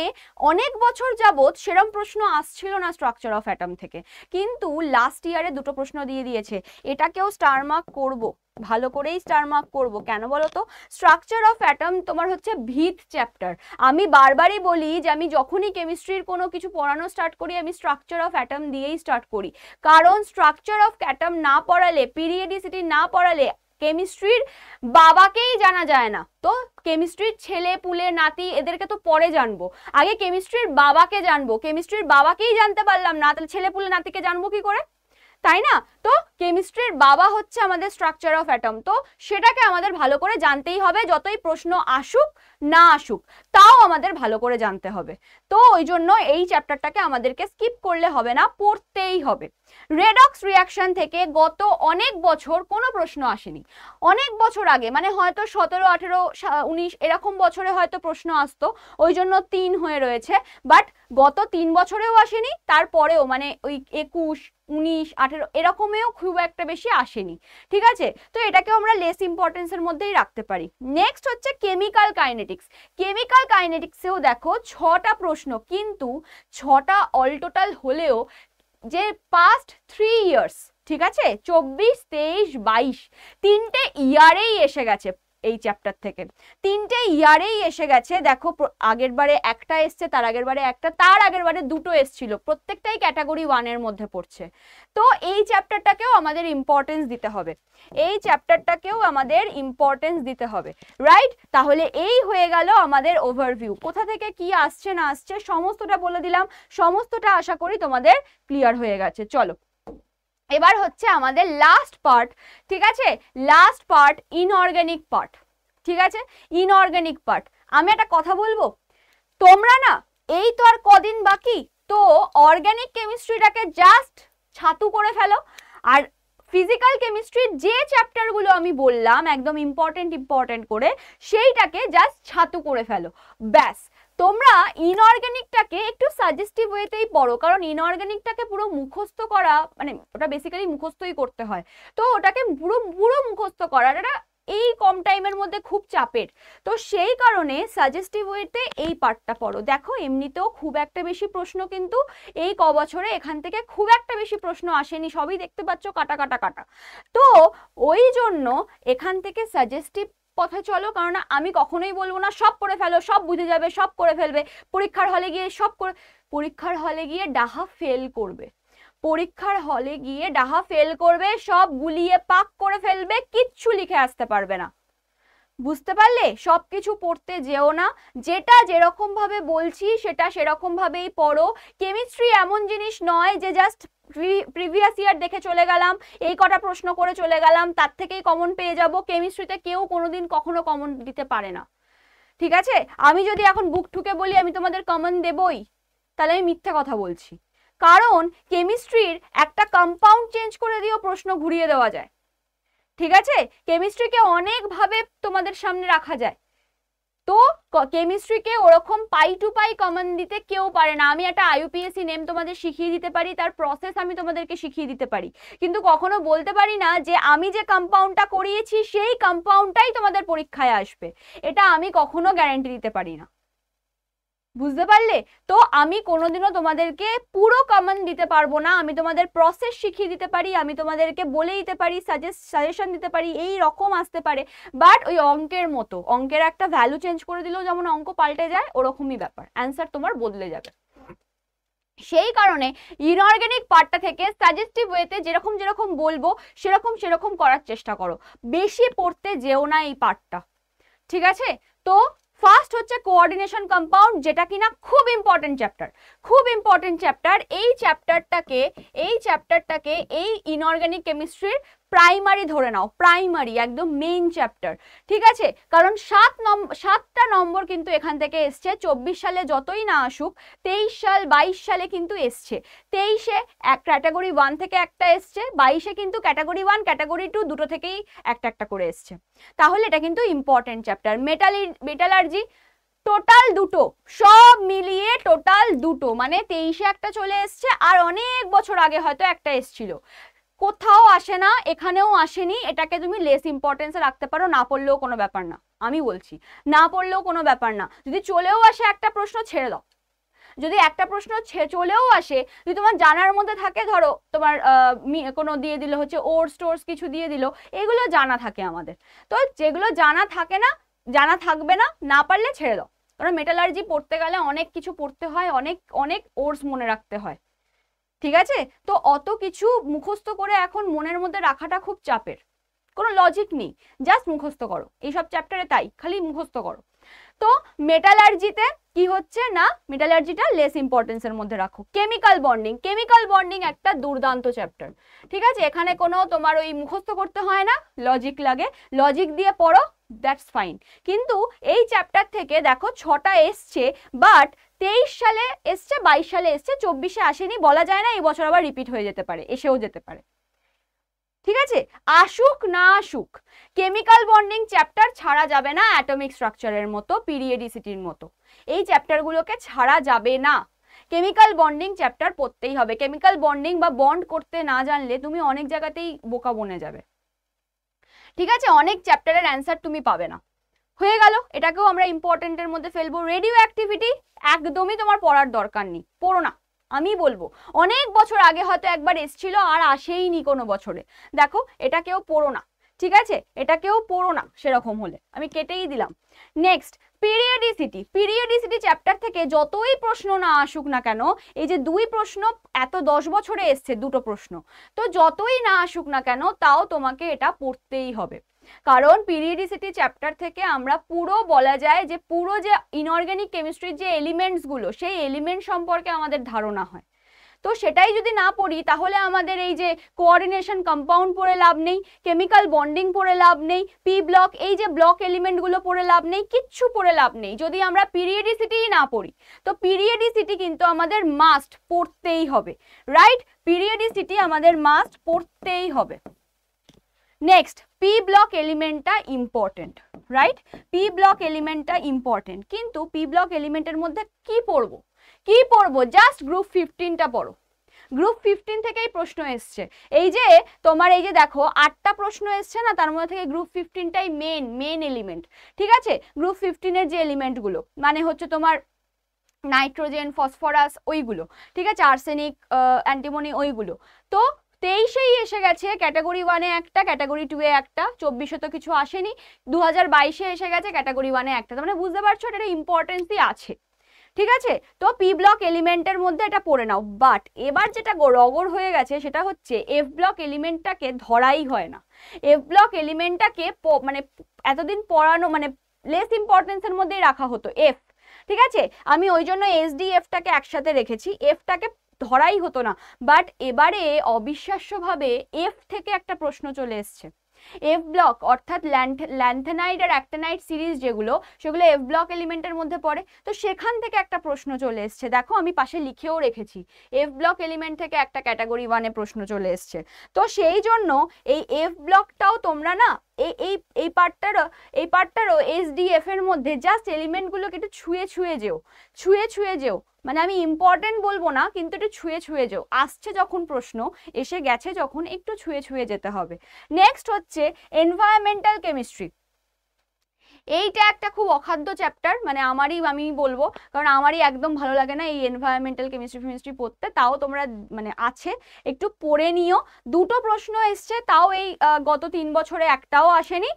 A: অনেক বছর যাবত সেরম প্রশ্ন আসছিল না স্ট্রাকচার অফ অ্যাটম থেকে, কিন্তু লাস্ট ইয়ারে 2টো প্রশ্ন দিয়ে দিয়েছে। এটাকেও স্টার মার্ক করবো, ভালো করেই স্টার মার্ক করবো। কেন বলো তো? স্ট্রাকচার অফ অ্যাটম তোমার হচ্ছে ভিত চ্যাপ্টার। আমি বারবারই বলি যে আমি যখনই কেমিস্ট্রির কোনো কিছু পড়ানো স্টার্ট করি, আমি স্ট্রাকচার অফ অ্যাটম দিয়েই স্টার্ট করি। কারণ স্ট্রাকচার অফ অ্যাটম না পড়ালে, পিরিয়ডিসিটি না পড়ালে কেমিস্ট্রির বাবাকেই জানা যায় না। তো কেমিস্ট্রির ছেলে পুলে নাতি এদেরকে তো পরে জানবো, আগে কেমিস্ট্রির বাবাকে জানবো। কেমিস্ট্রির বাবাকেই জানতে পারলাম না, তাহলে ছেলে পুলে নাতিকে জানবো কি করে, তাই না? তো কেমিস্ট্রির বাবা হচ্ছে আমাদের স্ট্রাকচার অফ অ্যাটম, তো সেটাকে আমাদের ভালো করে জানতেই হবে। যতই প্রশ্ন আসুক না আসুক, তাও আমাদের ভালো করে জানতে হবে। তো ওই জন্য এই চ্যাপ্টারটাকে আমাদেরকে স্কিপ করলে হবে না, পড়তেই হবে। রেডক্স রিয়াকশন থেকে গত অনেক বছর কোনো প্রশ্ন আসেনি। অনেক বছর আগে, মানে হয়তো 17, 18, 19 এরকম বছরে হয়তো প্রশ্ন আসতো, ওই জন্য 3 হয়ে রয়েছে। বাট গত 3 বছরেও আসেনি, তারপরেও মানে ওই 21, 19, 18 এরকমেও খুব একটা বেশি আসেনি। ঠিক আছে, তো এটাকেও আমরা লেস ইম্পর্টেন্সের মধ্যেই রাখতে পারি। নেক্সট হচ্ছে কেমিক্যাল কাইনেটিক্স। কেমিক্যাল কাইনেটিক্সেও দেখো 6টা প্রশ্ন, কিন্তু 6টা অল টোটাল হলেও যে পাস্ট 3 ইয়ার্স, ঠিক আছে, 24, 23, 22 তিনটে ইয়ারেই এসে গেছে। এই চ্যাপ্টার থেকে 3টে ইয়ারেই এসে গেছে। দেখো আগের বারে একটা এসছে, তার আগের বারে একটা, তার আগের বারে 2টো এসছিল, প্রত্যেকটাই ক্যাটাগরি 1 এর মধ্যে পড়ছে। তো এই চ্যাপ্টারটাকেও আমাদের ইম্পর্টেন্স দিতে হবে, এই চ্যাপ্টারটাকেও আমাদের ইম্পর্টেন্স দিতে হবে। রাইট, তাহলে এই হয়ে গেল আমাদের ওভারভিউ। কোথা থেকে কি আসছে না আসছে সমস্তটা বলে দিলাম, সমস্তটা আশা করি তোমাদের ক্লিয়ার হয়ে গেছে। চলো এবার হচ্ছে আমাদের লাস্ট পার্ট, ঠিক আছে, লাস্ট পার্ট ইনঅর্গানিক পার্ট। ঠিক আছে, ইনঅর্গানিক পার্ট। আমি একটা কথা বলবো, তোমরা না এই তো আর কদিন বাকি, তো অর্গানিক কেমিস্ট্রিটাকে জাস্ট ছাতু করে ফেলো, আর ফিজিক্যাল কেমিস্ট্রির যে চ্যাপ্টারগুলো আমি বললাম একদম ইম্পর্টেন্ট করে, সেইটাকে জাস্ট ছাতু করে ফেলো, ব্যাস। তোমরা ইনঅর্গানিকটাকে একটু সাজেস্টিভ ওয়েতেই পড়ো, কারণ ইনঅর্গানিকটাকে পুরো মুখস্থ করা, মানে ওটা বেসিক্যালি মুখস্থই করতে হয়, তো ওটাকে পুরো মুখস্থ করাটা এই কম টাইমের মধ্যে খুব চাপের। তো সেই কারণে সাজেস্টিভ ওয়েতে এই পার্টটা পড়ো। দেখো এমনিতেও খুব একটা বেশি প্রশ্ন কিন্তু এই ক বছরে এখান থেকে খুব একটা বেশি প্রশ্ন আসেনি, সবই দেখতে পাচ্ছ কাটা কাটা কাটা। তো ওই জন্য এখান থেকে সাজেস্টিভ পথে চলো, কারণ আমি কখনোই বলবো না সব পড়ে ফেলো, সব বুঝে যাবে, সব করে ফেলবে, পরীক্ষার হলে গিয়ে সব করে, পরীক্ষার হলে গিয়ে ডাহা ফেল করবে, পরীক্ষার হলে গিয়ে ডাহা ফেল করবে, সব গুলিয়ে পাক করে ফেলবে, কিচ্ছু লিখে আসতে পারবে না। বুঝতে পারলে? সবকিছু পড়তে যেও না, যেটা যেরকম ভাবে বলছি সেটা সেরকম ভাবেই পড়ো। কেমিস্ট্রি এমন জিনিস নয় যে জাস্ট প্রিভিয়াস ইয়ার দেখে চলে গেলাম, এই কটা প্রশ্ন করে চলে গেলাম, তার থেকেই কমন পেয়ে যাব। কেমিস্ট্রিতে কেউ কোনোদিন কখনো কমন দিতে পারে না, ঠিক আছে? আমি যদি এখন বুক ঠুকে বলি আমি তোমাদের কমন দেবই, তাহলে আমি মিথ্যা কথা বলছি। কারণ কেমিস্ট্রির একটা কম্পাউন্ড চেঞ্জ করে দিয়েও প্রশ্ন ঘুরিয়ে দেওয়া যায়, ঠিক আছে? কেমিস্ট্রিকে অনেকভাবে তোমাদের সামনে রাখা যায়, তো কেমিস্ট্রিকে ওরকম পাই টু পাই কমন দিতে কেউ পারে না। আমি একটা IUPAC নেম তোমাদের শিখিয়ে দিতে পারি, তার প্রসেস আমি তোমাদেরকে শিখিয়ে দিতে পারি, কিন্তু কখনো বলতে পারি না যে আমি যে কম্পাউন্ডটা করিয়েছি সেই কম্পাউন্ডটাই তোমাদের পরীক্ষায় আসবে, এটা আমি কখনো গ্যারান্টি দিতে পারি না। বুঝতে পারলে? তো আমি কোনোদিনও তোমাদেরকে পুরো কমন দিতে পারবো না, আমি তোমাদের প্রসেস শিখিয়ে দিতে পারি, আমি তোমাদেরকে বলে দিতে পারি, সাজেশন দিতে পারি, এই রকম আসতে পারে। বাট ওই অঙ্কের মতো, অঙ্কের একটা ভ্যালু চেঞ্জ করে দিলেও যেমন অঙ্ক পাল্টে যায়, ওরকমই ব্যাপার, অ্যান্সার তোমার বদলে যাবে। সেই কারণে ইনঅর্গানিক পার্টটা থেকে সাজেস্টিভ ওয়েতে যেরকম যেরকম বলবো সেরকম সেরকম করার চেষ্টা করো, বেশি পড়তে যেও না এই পার্টটা, ঠিক আছে? তো ফার্স্ট হচ্ছে কোঅর্ডিনেশন কম্পাউন্ড, যেটা কিনা খুব ইম্পর্টেন্ট চ্যাপ্টার, খুব ইম্পর্টেন্ট চ্যাপ্টার। এই চ্যাপ্টারটাকে এই ইনঅর্গানিক কেমিস্ট্রির প্রাইমারি ধরে নাও, প্রাইমারি একদম মেইন চ্যাপ্টার, ঠিক আছে? কারণ 7টা নম্বর কিন্তু এখান থেকে এসছে, 24 সালে যতই না আসুক, 23 সাল 22 সালে কিন্তু এসছে। 23-এ ক্যাটাগরি 1 থেকে একটা এসছে, 22-এ কিন্তু ক্যাটাগরি 1 ক্যাটাগরি 2 দুটো থেকেই একটা একটা করে এসছে। তাহলে এটা কিন্তু ইম্পর্টেন্ট চ্যাপ্টার। মেটালার্জি টোটাল দুটো, সব মিলিয়ে টোটাল দুটো, মানে 23-এ একটা চলে এসছে আর অনেক বছর আগে হয়তো একটা এসছিল। কোথাও আসে না, এখানেও আসেনি, এটাকে তুমি লেস ইম্পর্টেন্সে রাখতে পারো, না পড়লেও কোনো ব্যাপার না। আমি বলছি না পড়লেও কোনো ব্যাপার না। যদি চলেও আসে একটা প্রশ্ন, ছেড়ে দাও। যদি একটা প্রশ্ন চলেও আসে, যদি তোমার জানার মধ্যে থাকে, ধরো তোমার কোনো দিয়ে দিল হচ্ছে ওটস টোর্স কিছু দিয়ে দিল, এগুলো জানা থাকে আমাদের। তো যেগুলো জানা থাকে না, জানা থাকবে না, না পারলে ছেড়ে দাও। কারণ মেটালার্জি পড়তে গেলে অনেক কিছু পড়তে হয়, অনেক অনেক ওটস মনে রাখতে হয়, ঠিক আছে? তো অত কিছু মুখস্থ করে এখন মনের মধ্যে রাখাটা খুব চাপের, কোনো লজিক নেই। জাস্ট মুখস্থ করো, এইসব চ্যাপ্টারে তাই খালি মুখস্থ করো। তো মেটালার্জিতে কি হচ্ছে না, মেটালার্জিটা লেস ইম্পর্টেন্সের মধ্যে রাখো। কেমিক্যাল বন্ডিং, কেমিক্যাল বন্ডিং একটা দুর্দান্ত চ্যাপ্টার, ঠিক আছে? এখানে কোনো তোমার ওই মুখস্থ করতে হয় না, লজিক লাগে, লজিক দিয়ে পড়ো, দ্যাটস ফাইন। কিন্তু এই চ্যাপ্টার থেকে দেখো 6টা এসছে, বাট 23 সালে এসছে, 22 সালে এসছে, 24-এ আসেনি, বলা যায় না, এই বছর আবার রিপিট হয়ে যেতে পারে, এসেও যেতে পারে, ঠিক আছে? আসুক না আসুক, কেমিক্যাল বন্ডিং চ্যাপ্টার ছাড়া যাবে না, অ্যাটমিক স্ট্রাকচারের মতো, পিরিয়ডিসিটির মতো, এই চ্যাপ্টারগুলোকে ছাড়া যাবে না। কেমিক্যাল বন্ডিং চ্যাপ্টার পড়তেই হবে। কেমিক্যাল বন্ডিং বা বন্ড করতে না জানলে তুমি অনেক জায়গাতেই বোকা বনে যাবে, ঠিক আছে? অনেক চ্যাপ্টারের অ্যান্সার তুমি পাবে না। হয়ে গেল, এটাকেও আমরা ইম্পর্টেন্টের মধ্যে ফেলবো। রেডিও অ্যাক্টিভিটি একদমই তোমার পড়ার দরকার নেই, পড়ো না, আমি বলবো। অনেক বছর আগে হয়তো একবার এসছিল আর আসেইনি কোনো বছরে, দেখো এটাকেও পড়ো না, ঠিক আছে? এটাকেও পড়ো না, সেরকম হলে আমি কেটেই দিলাম। Next, periodicity. পিরিয়ডিসিটি চ্যাপ্টার থেকে যতই প্রশ্ন না আসুক না কেন, এই যে 2 প্রশ্ন এত 10 বছরে এসছে, 2টো প্রশ্ন, তো যতই না আসুক না কেন, তাও তোমাকে এটা পড়তেই হবে। কারণ পিরিয়ডিসিটি চ্যাপ্টার থেকে আমরা পুরো বলা যায় যে পুরো যে ইনঅর্গানিক কেমিস্ট্রির যে এলিমেন্টসগুলো, সেই এলিমেন্ট সম্পর্কে আমাদের ধারণা হয়। তো সেটাই যদি না পড়ি, তাহলে আমাদের এই যে কোঅর্ডিনেশন কম্পাউন্ড পড়ে লাভ নেই, কেমিক্যাল বন্ডিং পড়ে লাভ নেই, পি ব্লক, এই যে ব্লক এলিমেন্টগুলো পড়ে লাভ নেই, কিচ্ছু পড়ে লাভ নেই যদি আমরা পিরিয়ডিসিটিই না পড়ি। তো পিরিয়ডিসিটি কিন্তু আমাদের মাস্ট পড়তেই হবে, রাইট? পিরিয়ডিসিটি আমাদের মাস্ট পড়তেই হবে। নেক্সট, পি ব্লক এলিমেন্টটা ইম্পর্টেন্ট, রাইট? পি ব্লক এলিমেন্টটা ইম্পর্টেন্ট, কিন্তু পি ব্লক এলিমেন্টের মধ্যে কি পড়বো, কি পড়বো? জাস্ট গ্রুপ 15টা পড়ো। গ্রুপ 15 থেকেই প্রশ্ন এসছে। এই যে তোমার এই যে দেখো 8টা প্রশ্ন এসছে না, তার মধ্যে থেকে গ্রুপ 15টাই মেন এলিমেন্ট, ঠিক আছে? গ্রুপ 15-এর যে এলিমেন্টগুলো মানে হচ্ছে তোমার নাইট্রোজেন, ফসফরাস, ওইগুলো, ঠিক আছে? আর্সেনিক, অ্যান্টিমনি, ওইগুলো। তো 23-এই এসে গেছে ক্যাটাগরি 1-এ একটা, ক্যাটাগরি 2-এ একটা, 24-এ তো কিছু আসেনি, 2022-এ এসে গেছে ক্যাটাগরি 1-এ একটা, তার মানে বুঝতে পারছো এটা ইম্পর্টেন্সই আছে, ঠিক আছে? তো পি ব্লক এলিমেন্টের মধ্যে এটা পড়ে নাও। বাট এবার যেটা রগড় হয়ে গেছে সেটা হচ্ছে এফ ব্লক এলিমেন্টটাকে ধরাই হয় না। এফ ব্লক এলিমেন্টটাকে মানে এতদিন পড়ানো মানে লেস ইম্পর্টেন্সের মধ্যেই রাখা হতো এফ, ঠিক আছে? আমি ওই জন্য এসডিএফটাকে একসাথে রেখেছি, এফটাকে ধরাই হতো না। বাট এবারে অবিশ্বাস্যভাবে এফ থেকে একটা প্রশ্ন চলে এসছে। এফ ব্লক অর্থাৎ ল্যান্থেনাইড আর অ্যাক্টিনাইড সিরিজ যেগুলো, সেগুলো এফ ব্লক এলিমেন্টের মধ্যে পড়ে। তো সেখান থেকে একটা প্রশ্ন চলে এসছে, দেখো আমি পাশে লিখেও রেখেছি, এফ ব্লক এলিমেন্ট থেকে একটা ক্যাটাগরি 1-এ প্রশ্ন চলে এসছে। তো সেই জন্য এই এফ ব্লকটাও তোমরা না এই পার্টটারও এসডিএফ এর মধ্যে জাস্ট এলিমেন্টগুলোকে একটু ছুঁয়ে যেও, মানে আমি ইম্পর্টেন্ট বলবো না, কিন্তু একটু ছুঁয়ে যেও, আসছে যখন প্রশ্ন, এসে গেছে যখন, একটু ছুঁয়ে যেতে হবে। নেক্সট হচ্ছে এনভায়রনমেন্টাল কেমিস্ট্রি। এইটা একটা খুব অখাদ্য চ্যাপ্টার, মানে আমি বলবো, কারণ আমারই একদম ভালো লাগে না এই এনভায়রনমেন্টাল কেমিস্ট্রি পড়তে। তাও তোমরা মানে আছে, একটু পড়ে নিও। 2টো প্রশ্ন এসছে, তাও এই গত 3 বছরে একটাও আসেনি,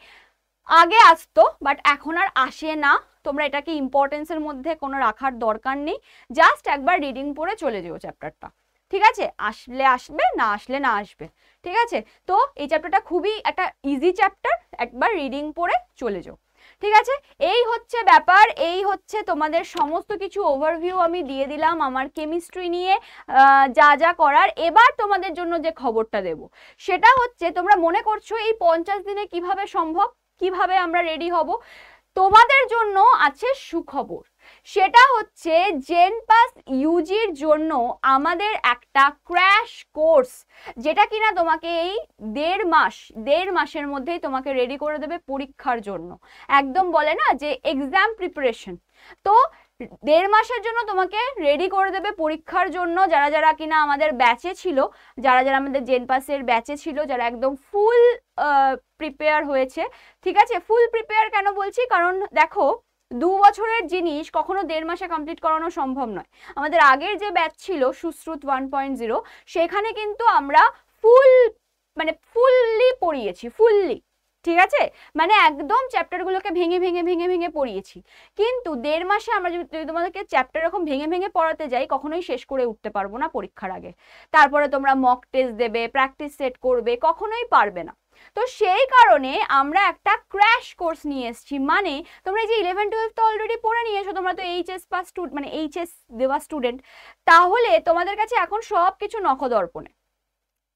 A: আগে আসতো বাট এখন আর আসে না। তোমরা এটাকে ইম্পর্টেন্সের মধ্যে কোনো রাখার দরকার নেই, জাস্ট একবার রিডিং পড়ে চলে যেও চ্যাপ্টারটা, ঠিক আছে? আসলে আসবে, না আসলে না আসবে, ঠিক আছে? তো এই চ্যাপ্টারটা খুবই একটা ইজি চ্যাপ্টার, একবার রিডিং পড়ে চলে যাও, ঠিক আছে? এই হচ্ছে ব্যাপার, এই হচ্ছে তোমাদের সমস্ত কিছু ওভারভিউ আমি দিয়ে দিলাম আমার কেমিস্ট্রি নিয়ে যা যা করার। এবার তোমাদের জন্য যে খবরটা দেব সেটা হচ্ছে, তোমরা মনে করছো এই 50 দিনে কিভাবে সম্ভব, কিভাবে আমরা রেডি হব? তোমাদের জন্য আছে সুখবর। সেটা হচ্ছে জেনপাস ইউজির জন্য আমাদের একটা ক্র্যাশ কোর্স, যেটা কিনা তোমাকে এই দেড় মাসের মধ্যেই তোমাকে রেডি করে দেবে পরীক্ষার জন্য। একদম বলে না যে এক্সাম প্রিপারেশন, তো 1.5 মাসের জন্য তোমাকে রেডি করে দেবে পরীক্ষার জন্য। যারা যারা কিনা আমাদের ব্যাচে ছিল, যারা যারা আমাদের জেনপাসের ব্যাচে ছিল, যারা একদম ফুল প্রিপেয়ার হয়েছে, ঠিক আছে। ফুল প্রিপেয়ার কেন বলছি, কারণ দেখো 2 বছরের জিনিস কখনো 1.5 মাসে কমপ্লিট করানো সম্ভব নয়। আমাদের আগের যে ব্যাচ ছিল সুশ্রুত 1.0, সেখানে কিন্তু আমরা ফুললি পড়িয়েছি, ফুললি, ঠিক আছে, মানে একদম চ্যাপ্টারগুলোকে ভেঙে ভেঙে ভেঙে ভেঙে পড়িয়েছি। কিন্তু 1.5 মাসে আমরা যদি তোমাদেরকে চ্যাপ্টার এরকম ভেঙে ভেঙে পড়াতে যাই, কখনোই শেষ করে উঠতে পারবো না পরীক্ষার আগে। তারপরে তোমরা মক টেস্ট দেবে, প্র্যাকটিস সেট করবে, কখনোই পারবে না। তো সেই কারণে আমরা একটা ক্র্যাশ কোর্স নিয়ে এসেছি। মানে তোমরা যে 11-12 তো অলরেডি পড়ে নিয়েছো, তোমরা তো এইচএস পাস মানে এইচএস দেওয়া স্টুডেন্ট, তাহলে তোমাদের কাছে এখন সব কিছু নখদর্পণে।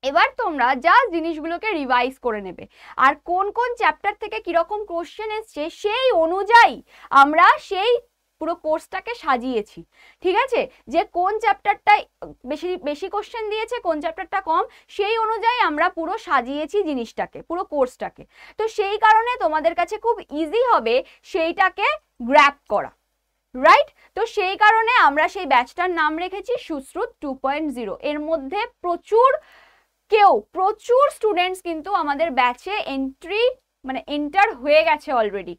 A: এবার তোমরা যা জিনিসগুলোকে রিভাইজ করে নেবে, আর কোন কোন চ্যাপ্টার থেকে কিরকম কোশ্চেন এসছে সেই অনুযায়ী আমরা সেই পুরো কোর্সটাকে সাজিয়েছি, ঠিক আছে। যে কোন চ্যাপ্টারটায় বেশি বেশি কোশ্চেন দিয়েছে, কোন চ্যাপ্টারটা কম, সেই অনুযায়ী আমরা পুরো সাজিয়েছি জিনিসটাকে, পুরো কোর্সটাকে। তো সেই কারণে তোমাদের কাছে খুব ইজি হবে সেইটাকে গ্র্যাব করা, রাইট। তো সেই কারণে আমরা সেই ব্যাচটার নাম রেখেছি সুশ্রুত 2.0। এর মধ্যে প্রচুর স্টুডেন্টস কিন্তু আমাদের ব্যাচে এন্টার হয়ে গেছে অলরেডি।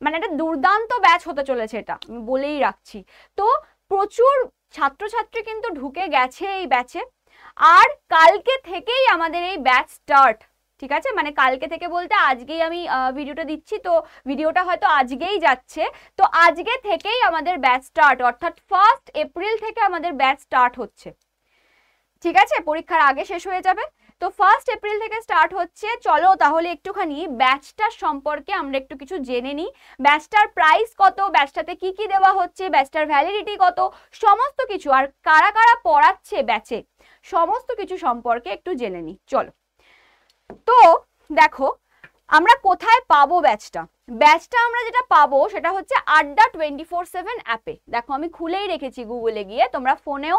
A: মানে একটা দুর্দান্ত ব্যাচ হতে চলেছে, এটা আমি বলেই রাখছি। তো প্রচুর ছাত্রছাত্রী কিন্তু ঢুকে গেছে এই ব্যাচে, আর কালকে থেকেই আমাদের এই ব্যাচ স্টার্ট, ঠিক আছে। মানে কালকে থেকে বলতে আজকেই আমি ভিডিওটা দিচ্ছি, তো ভিডিওটা হয়তো আজকেই যাচ্ছে, তো আজকে থেকেই আমাদের ব্যাচ স্টার্ট, অর্থাৎ 1 এপ্রিল থেকে আমাদের ব্যাচ স্টার্ট হচ্ছে, ঠিক আছে। পরীক্ষার আগে শেষ হয়ে যাবে, তো 1 এপ্রিল থেকে স্টার্ট হচ্ছে। চলো তাহলে একটুখানি ব্যাচটার সম্পর্কে আমরা একটু কিছু জেনে নিই। ব্যাচটার প্রাইস কত, ব্যাচটাতে কি কি দেওয়া হচ্ছে, ব্যাচটার ভ্যালিডিটি কত, সমস্ত কিছু, আর কারা কারা পড়াচ্ছে ব্যাচে, সমস্ত কিছু সম্পর্কে একটু জেনে নিই। চলো, তো দেখো আমরা কোথায় পাবো ব্যাচটা। আমরা যেটা পাবো সেটা হচ্ছে আড্ডা 24/7 অ্যাপে। দেখো আমি খুলেই রেখেছি গুগলে গিয়ে, তোমরা ফোনেও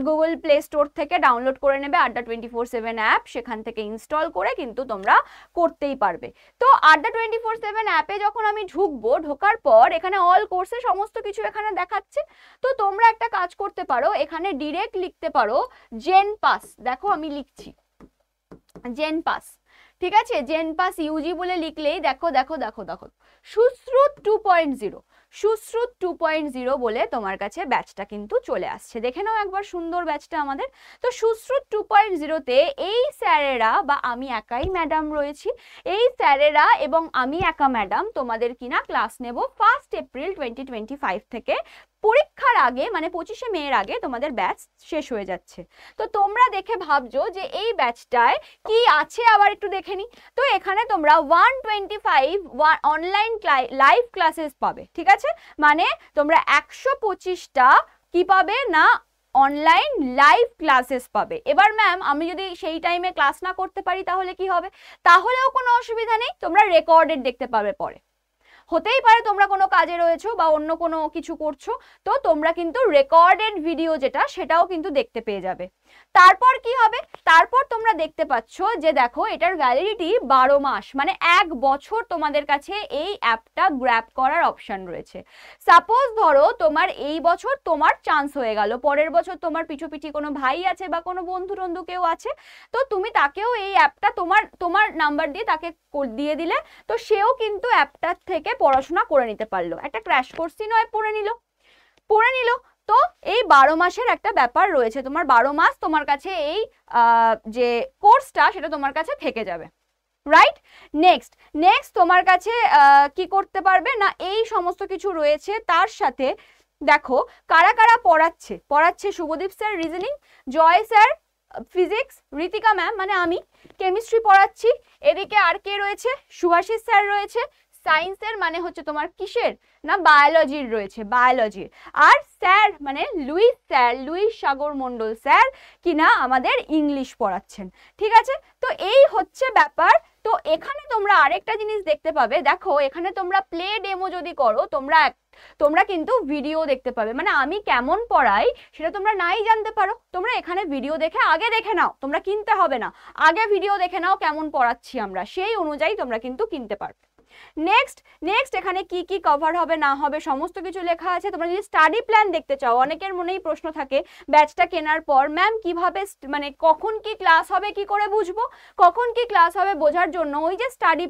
A: গুগল প্লে স্টোর থেকে ডাউনলোড করে নেবে আড্ডা 24/7 অ্যাপ, সেখান থেকে ইনস্টল করে কিন্তু তোমরা করতেই পারবে। তো আড্ডা 24/7 অ্যাপে যখন আমি ঢুকবো, ঢোকার পর এখানে অল কোর্সে সমস্ত কিছু এখানে দেখাচ্ছে। তো তোমরা একটা কাজ করতে পারো, এখানে ডিরেক্ট লিখতে পারো জেনপাস। দেখো আমি লিখছি জেনপাস, ঠিক আছে। জেনপাস ইউজি বলে লিখলেই দেখো দেখো দেখো দেখো সুশ্রুত 2.0, সুশ্রুত 2.0 বলে তোমার কাছে ব্যাচটা কিন্তু চলে আসছে। দেখে নাও একবার সুন্দর ব্যাচটা আমাদের। তো সুশ্রুত 2.0-তে এই স্যারেরা বা আমি একাই ম্যাডাম রয়েছি, এই স্যারেরা এবং আমি একা ম্যাডাম তোমাদের কিনা ক্লাস নেব 1 এপ্রিল 2025 থেকে। পরীক্ষার আগে মানে 25শে মের আগে তোমাদের ব্যাচ শেষ হয়ে যাচ্ছে। তো তোমরা দেখে ভাবছো যে এই ব্যাচটায় কি আছে, আবার একটু দেখে নি। তো এখানে তোমরা 125 অনলাইন লাইভ ক্লাসেস পাবে, ঠিক আছে। মানে তোমরা 125টা কি পাবে না, অনলাইন লাইভ ক্লাসেস পাবে। এবার ম্যাম আমি যদি সেই টাইমে ক্লাস না করতে পারি তাহলে কি হবে? তাহলেও কোনো অসুবিধা নেই, তোমরা রেকর্ডেড দেখতে পাবে পরে। হতেই পারে তোমরা কোনো কাজে রয়েছো বা অন্য কোনো কিছু করছো, তো তোমরা কিন্তু রেকর্ডেড ভিডিও যেটা সেটাও কিন্তু দেখতে পেয়ে যাবে। তারপর কি হবে, তারপর তোমরা দেখতে পাচ্ছ যে দেখো এটার ভ্যালিডিটি 12 মাস, মানে 1 বছর তোমাদের কাছে এই অ্যাপটা গ্র্যাব করার অপশন রয়েছে। সাপোজ ধরো তোমার এই বছর তোমার চান্স হয়ে গেল, পরের বছর তোমার পিছুপিছি কোনো ভাই আছে বা কোনো বন্ধু টন্ধু কেউ আছে, তো তুমি তাকেও এই অ্যাপটা তোমার নাম্বার দিয়ে তাকে দিয়ে দিলে, তো সেও কিন্তু অ্যাপটার থেকে পড়াশোনা করে নিতে পারলো। একটা ক্র্যাশ কোর্সই নয়, পড়ে নিল। তো এই 12 মাসের একটা ব্যাপার রয়েছে, তোমার 12 মাস তোমার কাছে এই যে কোর্সটা সেটা তোমার কাছে থেকে যাবে, রাইট। নেক্সট তোমার কাছে কি করতে পারবে না, এই সমস্ত কিছু রয়েছে। তার সাথে দেখো কারা কারা পড়াচ্ছে শুভদীপ স্যার রিজনিং, জয় স্যার ফিজিক্স, ঋতিকা ম্যাম মানে আমি কেমিস্ট্রি পড়াচ্ছি, এদিকে আর কে রয়েছে, সুভাষিস স্যার রয়েছে, সায়েন্সের মানে হচ্ছে তোমার কিসের, না বায়োলজির রয়েছে, বায়োলজির। আর স্যার মানে লুইস সাগর মণ্ডল স্যার কিনা আমাদের ইংলিশ পড়াচ্ছেন, ঠিক আছে। তো এই হচ্ছে ব্যাপার। তো এখানে তোমরা আরেকটা জিনিস দেখতে পাবে, দেখো এখানে তোমরা প্লে ডেমো যদি করো তোমরা কিন্তু ভিডিও দেখতে পাবে, মানে আমি কেমন পড়াই সেটা তোমরা নাই জানতে পারো, তোমরা এখানে ভিডিও দেখে আগে দেখে নাও, তোমরা কিনতে হবে না, আগে ভিডিও দেখে নাও কেমন পড়াচ্ছি আমরা, সেই অনুযায়ী তোমরা কিন্তু কিনতে পারবে। নেক্সট এখানে কি কি কভার হবে না হবে সমস্ত কিছু লেখা আছে। তোমরা যদি স্টাডি প্ল্যান দেখতে চাও, অনেকের মনেই প্রশ্ন থাকে ব্যাচটা কেনার পর ম্যাম কিভাবে মানে কখন কি ক্লাস হবে কি করে বুঝবো, কখন কি ক্লাস হবে বোঝার জন্য ওই যে স্টাডি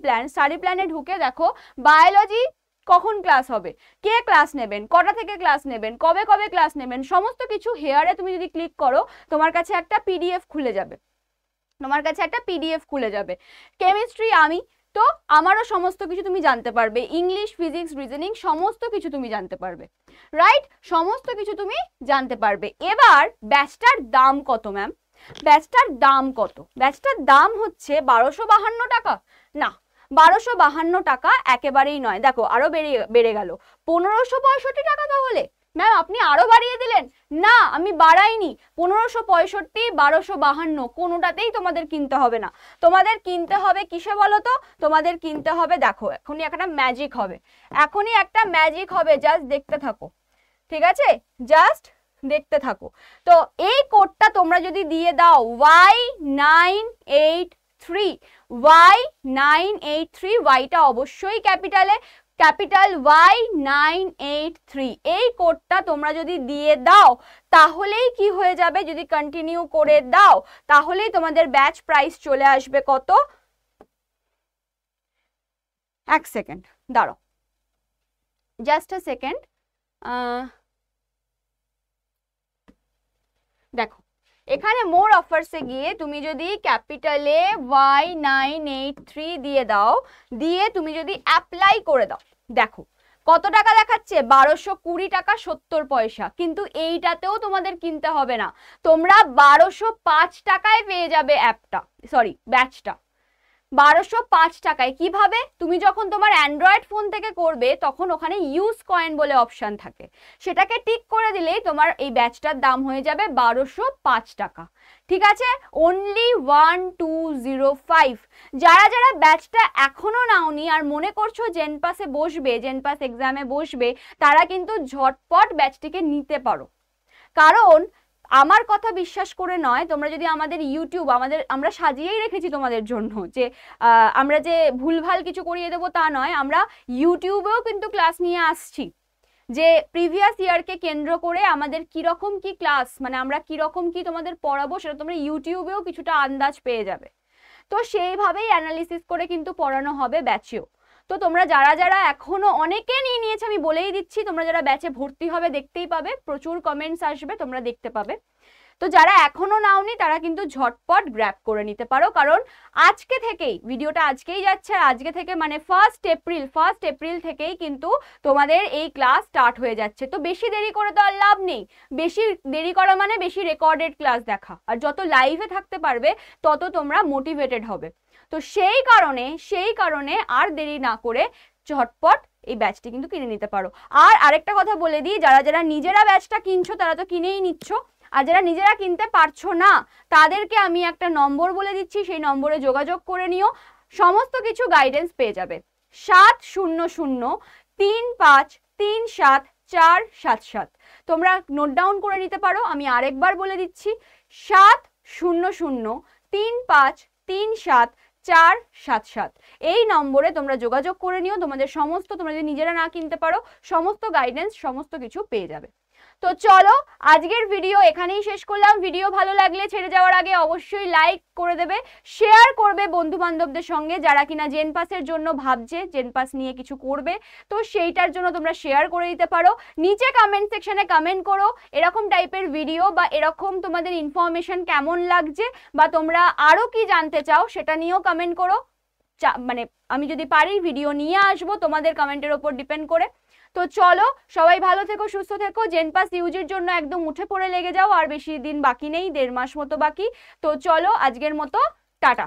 A: প্ল্যানে ঢুকে দেখো বায়োলজি কখন ক্লাস হবে, কে ক্লাস নেবেন, কটা থেকে ক্লাস নেবেন, কবে কবে ক্লাস নেবেন, সমস্ত কিছু হেয়ারে তুমি যদি ক্লিক করো তোমার কাছে একটা পিডিএফ খুলে যাবে, কেমিস্ট্রি আমি তো আমারও সমস্ত কিছু তুমি জানতে পারবে, ইংলিশ ফিজিক্স রিজনিং সমস্ত কিছু তুমি জানতে পারবে, রাইট, সমস্ত কিছু তুমি জানতে পারবে। এবার ব্যাচটার দাম কত ম্যাম, ব্যাচটার দাম হচ্ছে 1252 টাকা, না 1252 টাকা একেবারেই নয়, দেখো আরো বেড়ে গেল 1565 টাকা। তাহলে ম্যাম আপনি আরো বাড়িয়ে দিলেন, না আমি বাড়াইনি, 1565 1252 কোনোটাতেই তোমাদের কিনতে হবে না, তোমাদের কিনতে হবে কিসে বলো তো, তোমাদের কিনতে হবে, দেখো এখনই একটা ম্যাজিক হবে, জাস্ট দেখতে থাকো, ঠিক আছে, জাস্ট দেখতে থাকো। তো এই কোডটা তোমরা যদি দিয়ে দাও Y983 ওয়াইটা অবশ্যই ক্যাপিটাল Y983, এই কোডটা তোমরা যদি দিয়ে দাও তাহলেই কি হয়ে যাবে, যদি কন্টিনিউ করে দাও তাহলেই তোমাদের ব্যাচ প্রাইস চলে আসবে কত, এক সেকেন্ড দাঁড়াও, জাস্ট আ সেকেন্ড, দেখো এখানে মোর অফার্সে গিয়ে তুমি যদি ক্যাপিটালে Y983 দিয়ে দাও, দিয়ে তুমি যদি অ্যাপ্লাই করে দাও, দেখো কত টাকা দেখাচ্ছে 1220 টাকা 70 পয়সা, কিন্তু এইটাতেও তোমাদের কিনতে হবে না, তোমরা 1205 টাকায় পেয়ে যাবে ব্যাচটা 1205 টাকায়। কিভাবে, তুমি যখন তোমার অ্যান্ড্রয়েড ফোন থেকে করবে তখন ওখানে ইউজ কয়েন বলে অপশন থাকে, সেটাকে টিক করে দিলেই তোমার এই ব্যাচটার দাম হয়ে যাবে 1205 টাকা, ঠিক আছে, অনলি 1205। যারা ব্যাচটা এখনো নাওনি আর মনে করছো জেনপাস এক্সামে বসবে, তারা কিন্তু ঝটপট ব্যাচটিকে নিতে পারো, কারণ আমার কথা বিশ্বাস করে নয়, তোমরা যদি আমাদের ইউটিউব আমরা সাজিয়েই রেখেছি তোমাদের জন্য, যে আমরা যে ভুলভাল কিছু করিয়ে দেবো তা নয়, আমরা ইউটিউবেও কিন্তু ক্লাস নিয়ে আসছি, যে প্রিভিয়াস ইয়ারকে কেন্দ্র করে আমাদের কিরকম কি ক্লাস, মানে আমরা কিরকম কি তোমাদের পড়াবো সেটা তোমরা ইউটিউবেও কিছুটা আন্দাজ পেয়ে যাবে, তো সেইভাবেই অ্যানালিসিস করে কিন্তু পড়ানো হবে ব্যাচেও। তো তোমরা যারা এখনো অনেকে নিয়ে নিয়েছে, আমি বলেই দিচ্ছি, তোমরা যারা ব্যাচে ভর্তি হবে দেখতেই পাবে, প্রচুর কমেন্টস আসবে, তোমরা দেখতে পাবে। তো যারা এখনো নাওনি তারা কিন্তু ঝটপট গ্র্যাব করে নিতে পারো, কারণ আজকে থেকেই ভিডিওটা আজকেই যাচ্ছে, আজকে থেকে মানে 1 এপ্রিল থেকেই কিন্তু তোমাদের এই ক্লাস স্টার্ট হয়ে যাচ্ছে। তো বেশি দেরি করে তো আর লাভ নেই, বেশি দেরি করা মানে বেশি রেকর্ডেড ক্লাস দেখা, আর যত লাইভে থাকতে পারবে তত তোমরা মোটিভেটেড হবে। তো সেই কারণে আর দেরি না করে ঝটপট এই ব্যাচটি কিন্তু কিনে নিতে পারো। আর আরেকটা কথা বলে দিই, যারা নিজেরা ব্যাচটা কিনছো তারা তো কিনেই নিচ্ছ, আর যারা নিজেরা কিনতে পারছো না তাদেরকে আমি একটা নম্বর বলে দিচ্ছি, সেই নম্বরে যোগাযোগ করে নিও, সমস্ত কিছু গাইডেন্স পেয়ে যাবে। 7003537477, তোমরা নোট ডাউন করে নিতে পারো, আমি আরেকবার বলে দিচ্ছি 7003537477, এই নম্বরে তোমরা যোগাযোগ করে নিও, তোমরা যদি নিজেরা না কিনতে পারো সমস্ত গাইডেন্স সমস্ত কিছু পেয়ে যাবে। তো চলো আজকের ভিডিও এখানেই শেষ করলাম। ভিডিও ভালো লাগলে ছেড়ে যাওয়ার আগে অবশ্যই লাইক করে দেবে, শেয়ার করবে বন্ধু বান্ধবদের সঙ্গে যারা কিনা জেনপাসের জন্য ভাবছে, জেনপাস নিয়ে কিছু করবে, তো সেইটার জন্য তোমরা শেয়ার করে দিতে পারো। নিচে কমেন্ট সেকশনে কমেন্ট করো এরকম টাইপের ভিডিও বা এরকম তোমাদের ইনফরমেশন কেমন লাগছে, বা তোমরা আরো কি জানতে চাও সেটা নিয়েও কমেন্ট করো, মানে আমি যদি পারি ভিডিও নিয়ে আসবো তোমাদের কমেন্টের ওপর ডিপেন্ড করে। তো চলো সবাই ভালো থেকো, সুস্থ থেকো, জেনপাস ইউজির জন্য একদম উঠে পড়ে লেগে যাও, আর বেশি দিন বাকি নেই, 1.5 মাস মতো বাকি। তো চলো আজকের মতো টাটা।